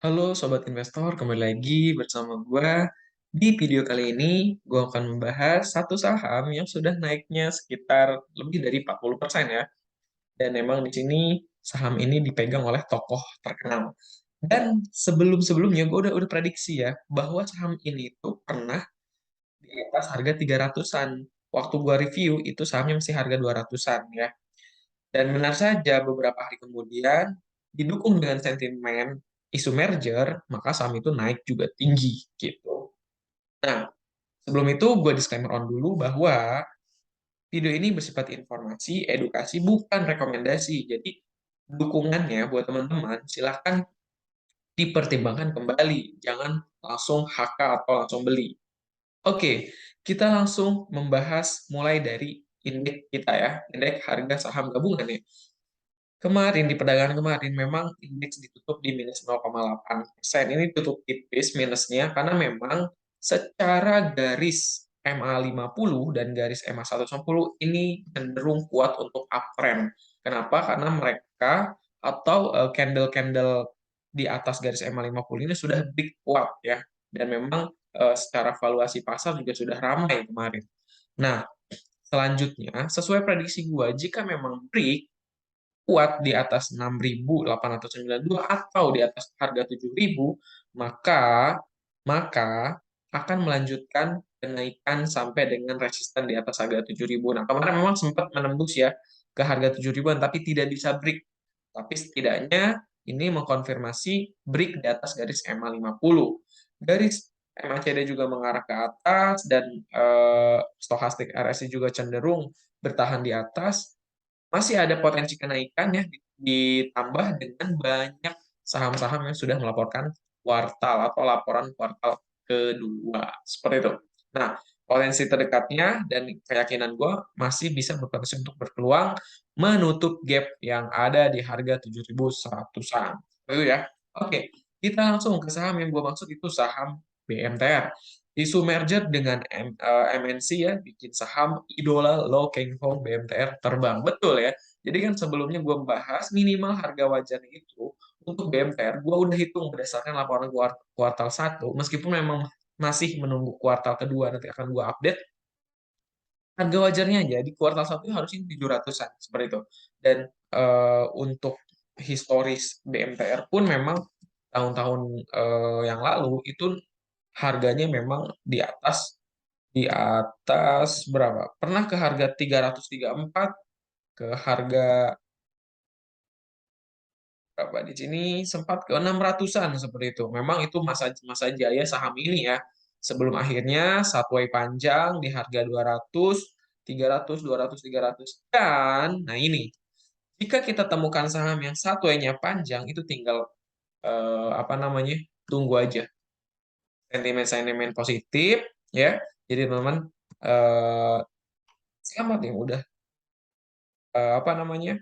Halo Sobat Investor, kembali lagi bersama gue. Di video kali ini, gue akan membahas satu saham yang sudah naiknya sekitar lebih dari 40% ya. Dan memang di sini saham ini dipegang oleh tokoh terkenal. Dan sebelum-sebelumnya gue udah prediksi ya, bahwa saham ini tuh pernah di atas harga 300-an. Waktu gue review, itu sahamnya masih harga 200-an ya. Dan benar saja beberapa hari kemudian, didukung dengan sentimen isu merger, maka saham itu naik juga tinggi gitu. Nah, sebelum itu gue disclaimer on dulu bahwa video ini bersifat informasi, edukasi, bukan rekomendasi. Jadi dukungannya buat teman-teman silahkan dipertimbangkan kembali. Jangan langsung HK atau langsung beli. Oke, kita langsung membahas mulai dari indeks kita ya, indeks harga saham gabungan ya. Kemarin, di perdagangan kemarin, memang indeks ditutup di minus 0,8%. Ini tutup tipis minusnya, karena memang secara garis MA50 dan garis MA150 ini cenderung kuat untuk uptrend. Kenapa? Karena mereka atau candle-candle di atas garis MA50 ini sudah big kuat ya. Dan memang secara valuasi pasar juga sudah ramai kemarin. Nah, selanjutnya, sesuai prediksi gua, jika memang break kuat di atas 6.892 atau di atas harga 7.000, maka maka akan melanjutkan kenaikan sampai dengan resisten di atas harga 7.000. Nah, kemarin memang sempat menembus ya ke harga 7.000-an, tapi tidak bisa break. Tapi setidaknya ini mengkonfirmasi break di atas garis MA50. Garis MACD juga mengarah ke atas dan stokastik RSI juga cenderung bertahan di atas, masih ada potensi kenaikan ya, ditambah dengan banyak saham-saham yang sudah melaporkan kuartal atau laporan kuartal kedua seperti itu. Nah, potensi terdekatnya dan keyakinan gue masih bisa berpotensi untuk berpeluang menutup gap yang ada di harga 7.100-an. Itu ya. Oke, kita langsung ke saham yang gue maksud, itu saham BMTR. Isu merger dengan MNC ya, bikin saham idola Lo Keng Hong BMTR terbang. Betul ya. Jadi kan sebelumnya gue membahas minimal harga wajarnya itu untuk BMTR, gue udah hitung berdasarkan laporan kuartal 1, meskipun memang masih menunggu kuartal kedua, nanti akan gue update. Harga wajarnya aja di kuartal 1 harusnya 700-an, seperti itu. Dan untuk historis BMTR pun memang tahun-tahun yang lalu itu harganya memang di atas berapa? Pernah ke harga 334, ke harga berapa di sini, sempat ke 600-an seperti itu. Memang itu masa jaya saham ini ya. Sebelum akhirnya Subway panjang di harga 200, 300, 200, 300. Dan nah ini, jika kita temukan saham yang Subway-nya panjang, itu tinggal apa namanya? Tunggu aja sentimen-sentimen positif ya. Jadi teman-teman, eh, selamat yang udah apa namanya?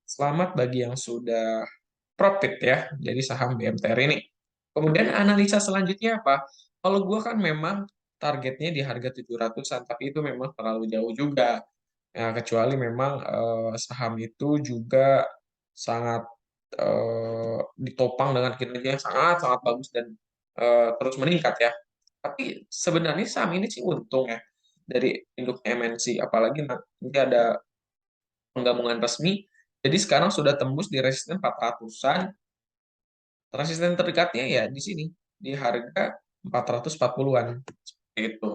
Selamat bagi yang sudah profit ya dari saham BMTR ini. Kemudian analisa selanjutnya apa? Kalau gue kan memang targetnya di harga 700-an, tapi itu memang terlalu jauh juga. Ya, kecuali memang saham itu juga sangat ditopang dengan kinerja yang sangat-sangat bagus dan terus meningkat ya. Tapi sebenarnya saham ini sih untung ya dari induk MNC, apalagi nanti ada penggabungan resmi. Jadi sekarang sudah tembus di resisten 400-an. Resisten terdekatnya ya di sini, di harga 440-an. Seperti itu.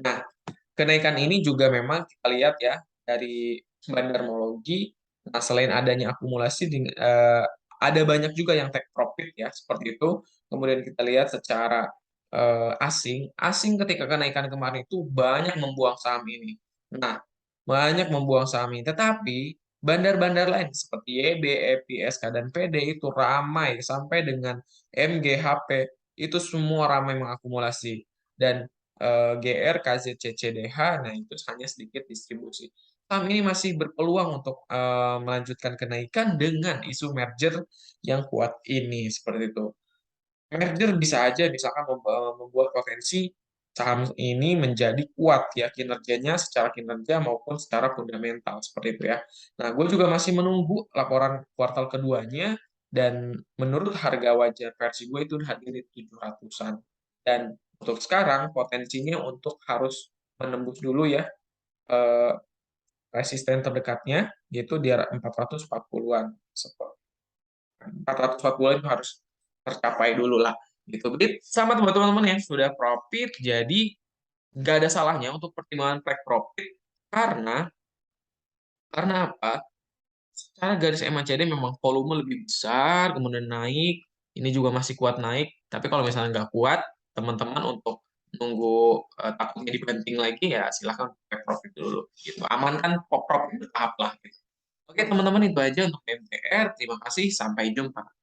Nah, kenaikan ini juga memang kita lihat ya dari bandarmologi. Nah, selain adanya akumulasi, ada banyak juga yang take profit ya, seperti itu. Kemudian kita lihat secara asing ketika kenaikan kemarin itu banyak membuang saham ini. Nah, banyak membuang saham ini. Tetapi bandar-bandar lain seperti YB, EPI, SK, dan PD itu ramai sampai dengan MGHP, itu semua ramai mengakumulasi. Dan GR, KZC, CDH, nah itu hanya sedikit distribusi. Saham ini masih berpeluang untuk melanjutkan kenaikan dengan isu merger yang kuat ini, seperti itu. Merger bisa aja misalkan membuat potensi saham ini menjadi kuat ya kinerjanya, secara kinerja maupun secara fundamental seperti itu ya. Nah, gue juga masih menunggu laporan kuartal keduanya. Dan menurut harga wajar versi gue itu harga di 700-an. Dan untuk sekarang potensinya untuk harus menembus dulu ya eh, resisten terdekatnya yaitu di 440-an. 440-an itu harus tercapai dulu lah gitu. Jadi sama teman-teman yang sudah profit, jadi nggak ada salahnya untuk pertimbangan take profit karena apa? Secara garis MACD memang volume lebih besar, kemudian naik, ini juga masih kuat naik. Tapi kalau misalnya nggak kuat, teman-teman untuk nunggu takutnya dibanting lagi ya silahkan take profit dulu. Gitu. Amankan pop profit bertahap lah. Gitu. Oke teman-teman itu aja untuk MTR. Terima kasih, sampai jumpa.